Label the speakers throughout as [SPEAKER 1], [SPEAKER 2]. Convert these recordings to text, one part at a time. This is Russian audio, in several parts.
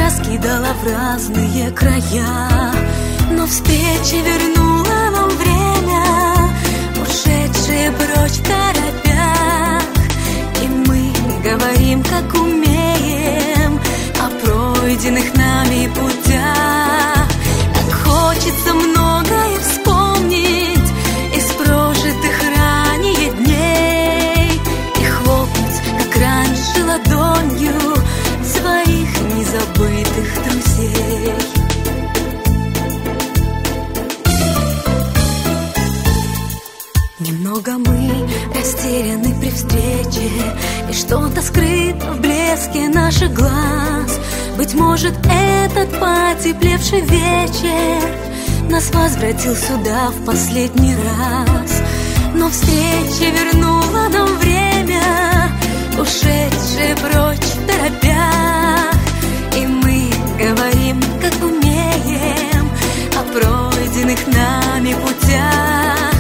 [SPEAKER 1] раскидала в разные края, но встреча вернула нам время, ушедшие прочь в торопях. И мы говорим, как умеем, о пройденных нами путях. Так хочется многое вспомнить из прожитых ранее дней и хлопнуть, как раньше, ладонью своих незабытых друзей. Немного мы растеряны при встрече, и что-то скрыто в блеске наших глаз. Быть может, этот потеплевший вечер нас возвратил сюда в последний раз. Но встреча вернула нам время, ушедшие прочь в торопях. И мы говорим, как умеем, о пройденных нами путях.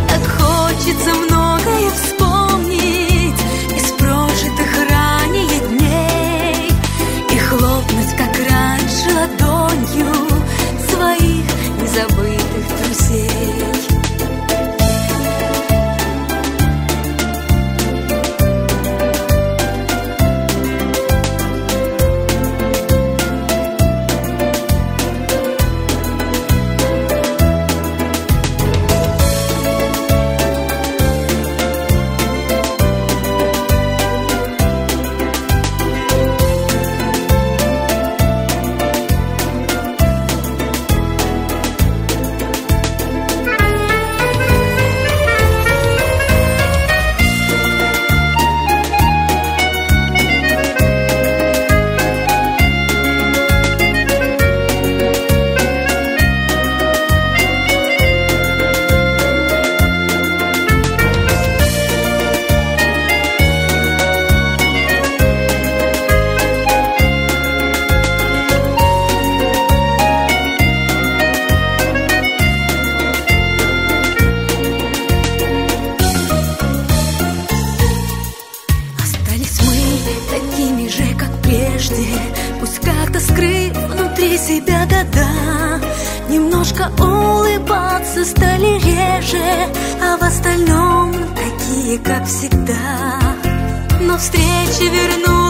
[SPEAKER 1] Так хочется многое вспомнить из прожитых ранее дней и хлопнуть, как раньше, ладонью своих незабытых друзей. Пусть как-то скрыв внутри себя года, немножко улыбаться стали реже, а в остальном такие, как всегда. Но встреча вернулась